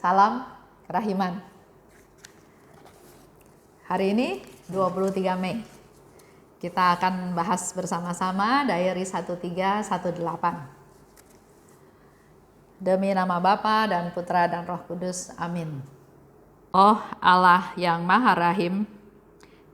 Salam kerahiman. Hari ini 23 Mei. Kita akan bahas bersama-sama Diary 1318. Demi nama Bapa dan Putra dan Roh Kudus. Amin. Oh Allah yang Maha Rahim,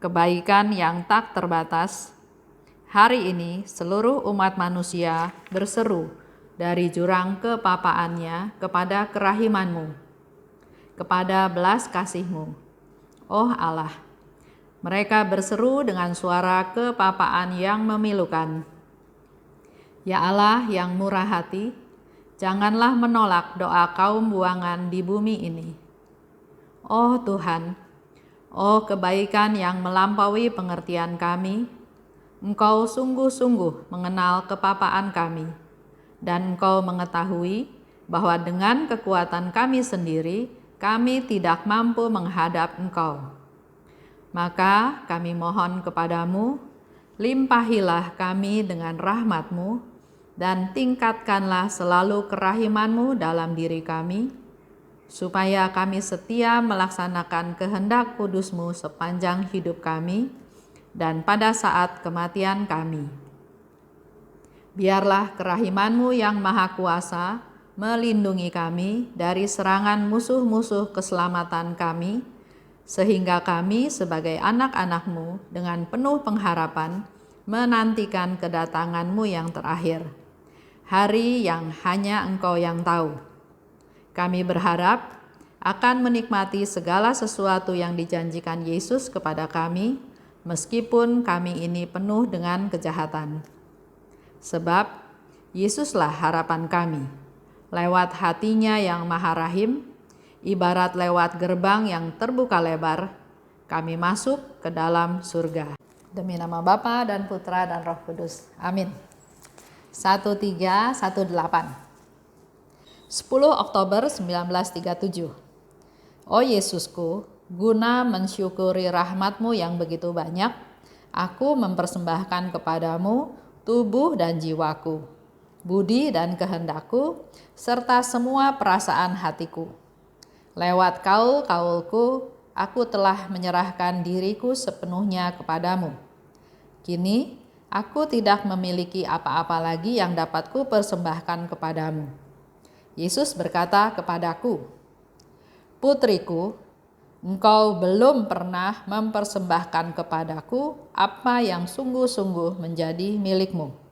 kebaikan yang tak terbatas, hari ini seluruh umat manusia berseru dari jurang kepapaannya kepada kerahiman-Mu, kepada belas kasih-Mu. Oh Allah, mereka berseru dengan suara kepapaan yang memilukan. Ya Allah yang murah hati, janganlah menolak doa kaum buangan di bumi ini. Oh Tuhan, oh kebaikan yang melampaui pengertian kami, Engkau sungguh-sungguh mengenal kepapaan kami, dan Engkau mengetahui bahwa dengan kekuatan kami sendiri, kami tidak mampu menghadap Engkau. Maka kami mohon kepadamu, limpahilah kami dengan rahmat-Mu, dan tingkatkanlah selalu kerahiman-Mu dalam diri kami, supaya kami setia melaksanakan kehendak kudus-Mu sepanjang hidup kami, dan pada saat kematian kami. Biarlah kerahiman-Mu yang maha kuasa melindungi kami dari serangan musuh-musuh keselamatan kami, sehingga kami sebagai anak-anak-Mu dengan penuh pengharapan menantikan kedatangan-Mu yang terakhir, hari yang hanya Engkau yang tahu. Kami berharap akan menikmati segala sesuatu yang dijanjikan Yesus kepada kami, meskipun kami ini penuh dengan kejahatan. Sebab Yesuslah harapan kami. Lewat hatinya yang maha rahim, ibarat lewat gerbang yang terbuka lebar, kami masuk ke dalam surga. Demi nama Bapa dan Putra dan Roh Kudus. Amin. 1318. 10 Oktober 1937. Oh Yesusku, guna mensyukuri rahmat-Mu yang begitu banyak, aku mempersembahkan kepadamu tubuh dan jiwaku, budi dan kehendakku, serta semua perasaan hatiku. Lewat kaul-kaulku, aku telah menyerahkan diriku sepenuhnya kepadamu. Kini, aku tidak memiliki apa-apa lagi yang dapat kupersembahkan kepadamu. Yesus berkata kepadaku, Putriku, engkau belum pernah mempersembahkan kepadaku apa yang sungguh-sungguh menjadi milikmu.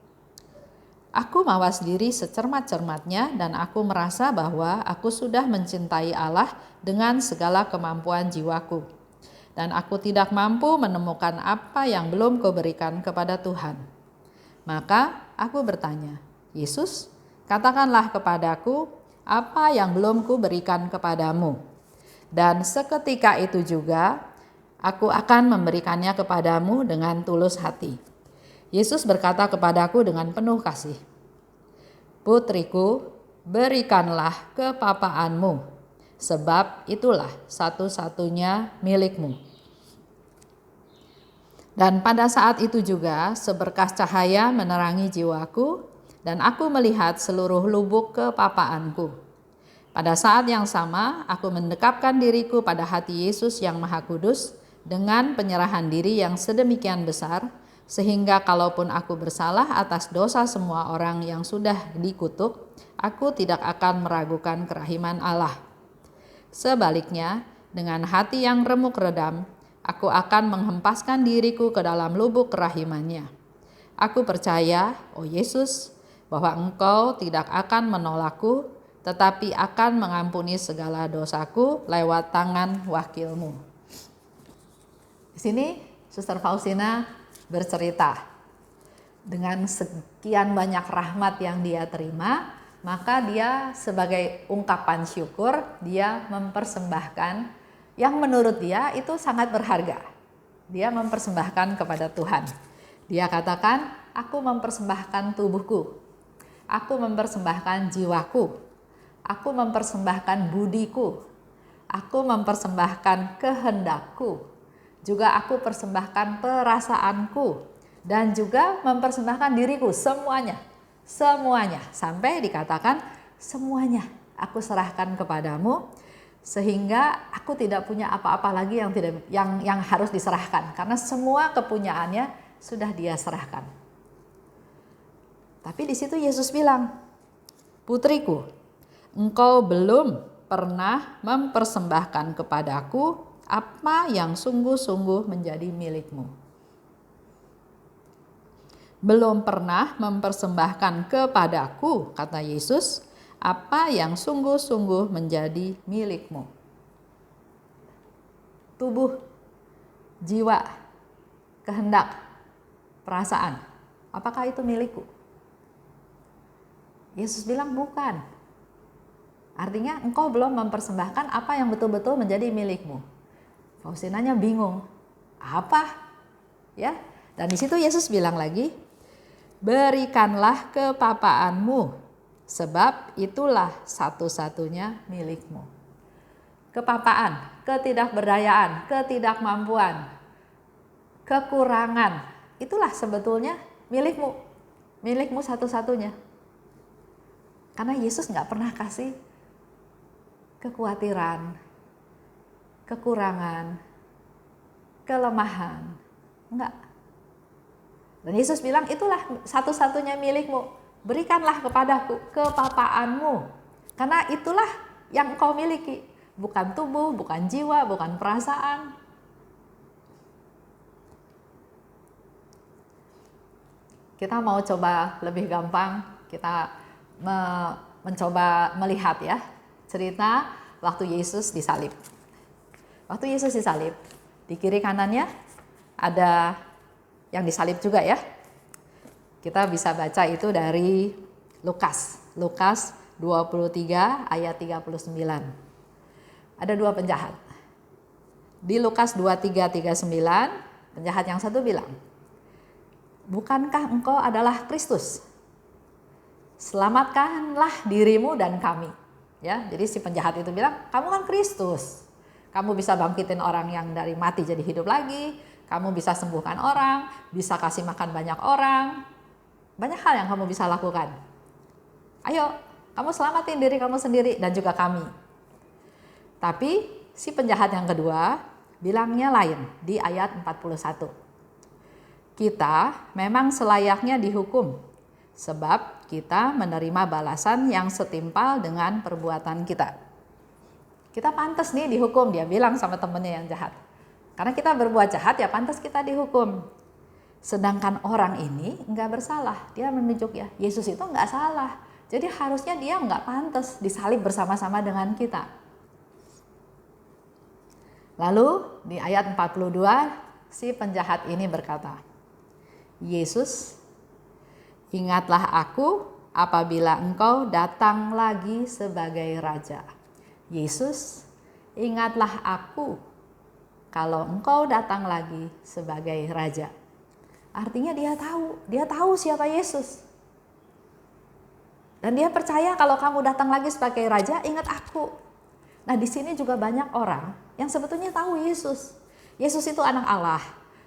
Aku mawas diri secermat-cermatnya dan aku merasa bahwa aku sudah mencintai Allah dengan segala kemampuan jiwaku. Dan aku tidak mampu menemukan apa yang belum kuberikan kepada Tuhan. Maka aku bertanya, Yesus, katakanlah kepadaku apa yang belum kuberikan kepadamu. Dan seketika itu juga aku akan memberikannya kepadamu dengan tulus hati. Yesus berkata kepadaku dengan penuh kasih, Putriku, berikanlah kepapaanmu, sebab itulah satu-satunya milikmu. Dan pada saat itu juga seberkas cahaya menerangi jiwaku, dan aku melihat seluruh lubuk kepapaanku. Pada saat yang sama, aku mendekapkan diriku pada hati Yesus yang Maha Kudus dengan penyerahan diri yang sedemikian besar, sehingga kalaupun aku bersalah atas dosa semua orang yang sudah dikutuk, aku tidak akan meragukan kerahiman Allah. Sebaliknya, dengan hati yang remuk redam, aku akan menghempaskan diriku ke dalam lubuk kerahimannya. Aku percaya, oh Yesus, bahwa Engkau tidak akan menolakku, tetapi akan mengampuni segala dosaku lewat tangan wakil-Mu. Di sini Suster Faustina bercerita, dengan sekian banyak rahmat yang dia terima, maka dia sebagai ungkapan syukur, dia mempersembahkan yang menurut dia itu sangat berharga. Dia mempersembahkan kepada Tuhan. Dia katakan, aku mempersembahkan tubuhku, aku mempersembahkan jiwaku, aku mempersembahkan budiku, aku mempersembahkan kehendakku, juga aku persembahkan perasaanku, dan juga mempersembahkan diriku, semuanya, sampai dikatakan semuanya aku serahkan kepadamu, Sehingga aku tidak punya apa-apa lagi yang harus diserahkan, karena semua kepunyaannya sudah Dia serahkan. Tapi di situ Yesus bilang, "Putriku, engkau belum pernah mempersembahkan kepadaku apa yang sungguh-sungguh menjadi milikmu." Belum pernah mempersembahkan kepadaku, kata Yesus, apa yang sungguh-sungguh menjadi milikmu. Tubuh, jiwa, kehendak, perasaan, apakah itu milikku? Yesus bilang bukan. Artinya engkau belum mempersembahkan apa yang betul-betul menjadi milikmu. Fausinanya bingung. Apa? Ya. Dan di situ Yesus bilang lagi, "Berikanlah kepapaanmu, sebab itulah satu-satunya milikmu." Kepapaan, ketidakberdayaan, ketidakmampuan, kekurangan, itulah sebetulnya milikmu. Milikmu satu-satunya. Karena Yesus nggak pernah kasih kekhawatiran, kekurangan, kelemahan. Enggak. Dan Yesus bilang itulah satu-satunya milikmu. Berikanlah kepadaku kepapaanmu. Karena itulah yang kau miliki. Bukan tubuh, bukan jiwa, bukan perasaan. Kita mau coba lebih gampang, kita mencoba melihat ya cerita waktu Yesus disalib. Waktu Yesus disalib, di kiri kanannya ada yang disalib juga ya. Kita bisa baca itu dari Lukas 23 ayat 39. Ada dua penjahat. Di Lukas 23:39, penjahat yang satu bilang, "Bukankah engkau adalah Kristus? Selamatkanlah dirimu dan kami." Ya, jadi si penjahat itu bilang, "Kamu kan Kristus. Kamu bisa bangkitin orang yang dari mati jadi hidup lagi. Kamu bisa sembuhkan orang, bisa kasih makan banyak orang. Banyak hal yang kamu bisa lakukan. Ayo, kamu selamatin diri kamu sendiri dan juga kami." Tapi si penjahat yang kedua bilangnya lain di ayat 41. "Kita memang selayaknya dihukum, sebab kita menerima balasan yang setimpal dengan perbuatan kita." Kita pantas nih dihukum, dia bilang sama temennya yang jahat. Karena kita berbuat jahat ya pantas kita dihukum. Sedangkan orang ini enggak bersalah. Dia menunjuk ya, Yesus itu enggak salah. Jadi harusnya dia enggak pantas disalib bersama-sama dengan kita. Lalu di ayat 42 si penjahat ini berkata, "Yesus, ingatlah aku apabila engkau datang lagi sebagai raja." Yesus, ingatlah aku kalau engkau datang lagi sebagai raja. Artinya dia tahu siapa Yesus. Dan dia percaya kalau kamu datang lagi sebagai raja, ingat aku. Nah, di sini juga banyak orang yang sebetulnya tahu Yesus. Yesus itu anak Allah.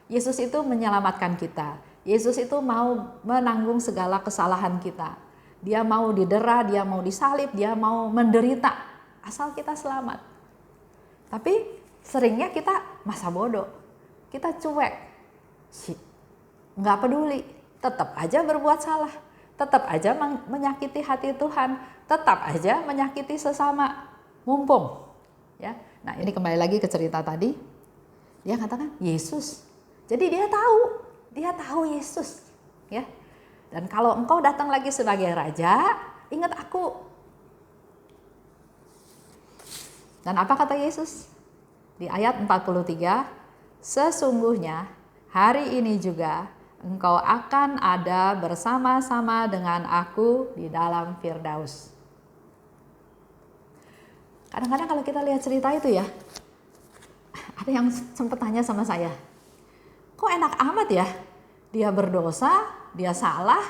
Yesus itu menyelamatkan kita. Yesus itu mau menanggung segala kesalahan kita. Dia mau didera, dia mau disalib, dia mau menderita, asal kita selamat. Tapi seringnya kita masa bodoh, kita cuek, nggak peduli, tetap aja berbuat salah, tetap aja menyakiti hati Tuhan, tetap aja menyakiti sesama, mumpung. Ya, nah ini kembali lagi ke cerita tadi, dia katakan Yesus, jadi dia tahu Yesus, ya. Dan kalau engkau datang lagi sebagai raja, ingat aku. Dan apa kata Yesus? Di ayat 43, "Sesungguhnya hari ini juga engkau akan ada bersama-sama dengan aku di dalam Firdaus." Kadang-kadang kalau kita lihat cerita itu ya, ada yang sempat tanya sama saya, "Kok enak amat ya? Dia berdosa, dia salah,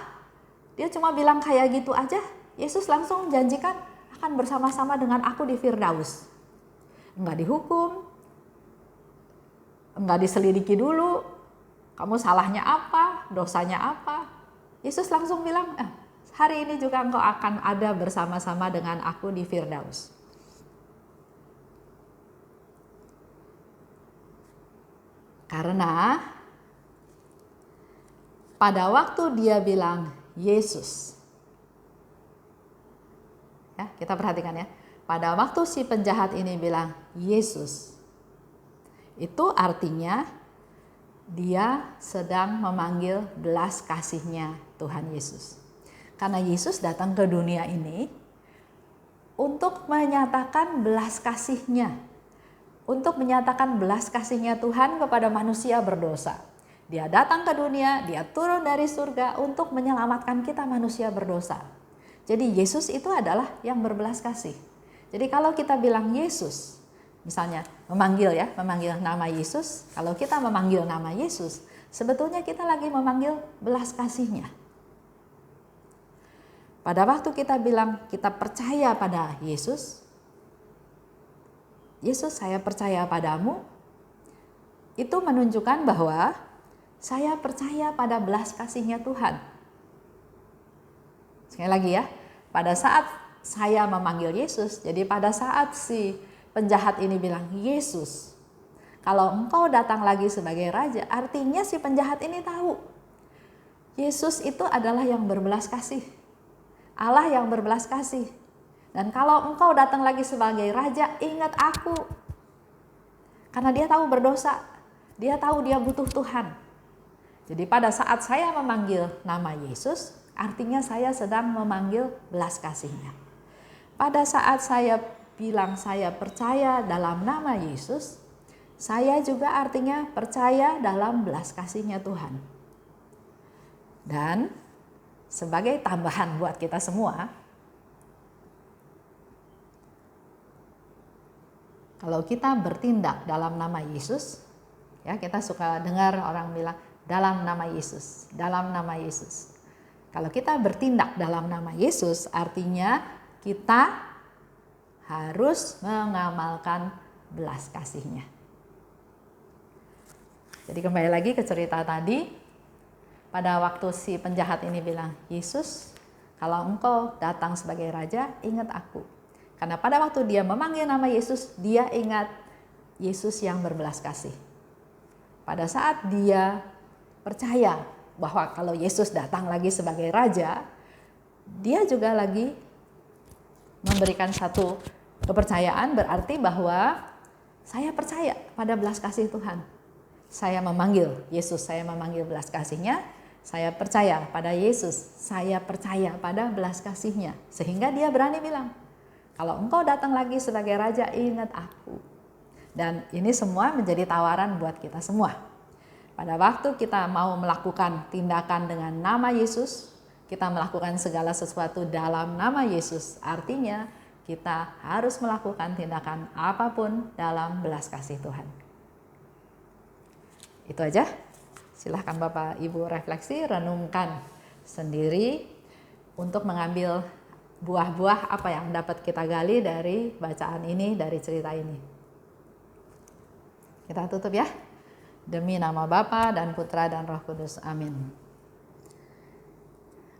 dia cuma bilang kayak gitu aja. Yesus langsung janjikan akan bersama-sama dengan aku di Firdaus. Enggak dihukum, enggak diselidiki dulu, kamu salahnya apa, dosanya apa." Yesus langsung bilang, "Hari ini juga engkau akan ada bersama-sama dengan aku di Firdaus." Karena pada waktu dia bilang Yesus, ya, kita perhatikan ya. Pada waktu si penjahat ini bilang Yesus, itu artinya dia sedang memanggil belas kasihnya Tuhan Yesus. Karena Yesus datang ke dunia ini untuk menyatakan belas kasihnya, untuk menyatakan belas kasihnya Tuhan kepada manusia berdosa. Dia datang ke dunia, dia turun dari surga untuk menyelamatkan kita manusia berdosa. Jadi Yesus itu adalah yang berbelas kasih. Jadi kalau kita bilang Yesus, misalnya memanggil nama Yesus, kalau kita memanggil nama Yesus, sebetulnya kita lagi memanggil belas kasihnya. Pada waktu kita bilang kita percaya pada Yesus, Yesus saya percaya padamu, itu menunjukkan bahwa saya percaya pada belas kasihnya Tuhan. Sekali lagi ya, pada saat saya memanggil Yesus, jadi pada saat si penjahat ini bilang Yesus, kalau engkau datang lagi sebagai raja, artinya si penjahat ini tahu Yesus itu adalah yang berbelas kasih, Allah yang berbelas kasih. Dan kalau engkau datang lagi sebagai raja, ingat aku. Karena dia tahu berdosa, dia tahu dia butuh Tuhan. Jadi pada saat saya memanggil nama Yesus, artinya saya sedang memanggil belas kasihnya. Pada saat saya bilang saya percaya dalam nama Yesus, saya juga artinya percaya dalam belas kasihnya Tuhan. Dan sebagai tambahan buat kita semua, kalau kita bertindak dalam nama Yesus, ya kita suka dengar orang bilang dalam nama Yesus, dalam nama Yesus. Kalau kita bertindak dalam nama Yesus, artinya kita harus mengamalkan belas kasihnya. Jadi kembali lagi ke cerita tadi, pada waktu si penjahat ini bilang, Yesus, kalau engkau datang sebagai raja, ingat aku. Karena pada waktu dia memanggil nama Yesus, dia ingat Yesus yang berbelas kasih. Pada saat dia percaya bahwa kalau Yesus datang lagi sebagai raja, dia juga lagi memberikan satu kepercayaan, berarti bahwa saya percaya pada belas kasih Tuhan. Saya memanggil Yesus, saya memanggil belas kasihnya, saya percaya pada Yesus, saya percaya pada belas kasihnya. Sehingga dia berani bilang, kalau engkau datang lagi sebagai raja, ingat aku. Dan ini semua menjadi tawaran buat kita semua. Pada waktu kita mau melakukan tindakan dengan nama Yesus, kita melakukan segala sesuatu dalam nama Yesus, artinya kita harus melakukan tindakan apapun dalam belas kasih Tuhan. Itu aja. Silahkan Bapak Ibu refleksi, renungkan sendiri untuk mengambil buah-buah apa yang dapat kita gali dari bacaan ini, dari cerita ini. Kita tutup ya. Demi nama Bapa dan Putra dan Roh Kudus. Amin.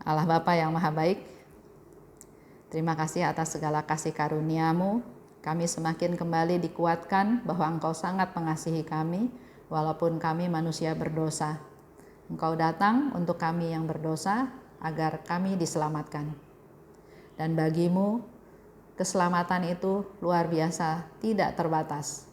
Allah Bapa yang Maha Baik, terima kasih atas segala kasih karunia-Mu. Kami semakin kembali dikuatkan bahwa Engkau sangat mengasihi kami, walaupun kami manusia berdosa. Engkau datang untuk kami yang berdosa, agar kami diselamatkan. Dan bagimu, keselamatan itu luar biasa, tidak terbatas.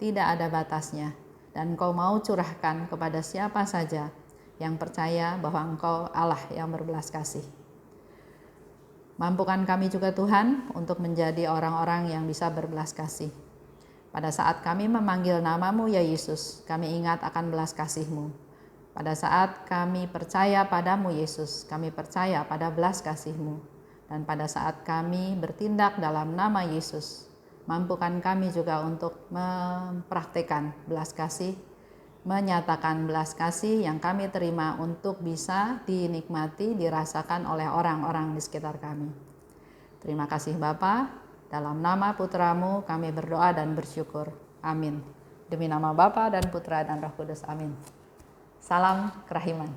Tidak ada batasnya. Dan Engkau mau curahkan kepada siapa saja yang percaya bahwa Engkau Allah yang berbelas kasih. Mampukan kami juga Tuhan untuk menjadi orang-orang yang bisa berbelas kasih. Pada saat kami memanggil nama-Mu ya Yesus, kami ingat akan belas kasih-Mu. Pada saat kami percaya padamu Yesus, kami percaya pada belas kasih-Mu. Dan pada saat kami bertindak dalam nama Yesus, mampukan kami juga untuk mempraktikkan belas kasih, menyatakan belas kasih yang kami terima untuk bisa dinikmati, dirasakan oleh orang-orang di sekitar kami. Terima kasih Bapa, dalam nama Putra-Mu kami berdoa dan bersyukur. Amin. Demi nama Bapa dan Putra dan Roh Kudus. Amin. Salam kerahiman.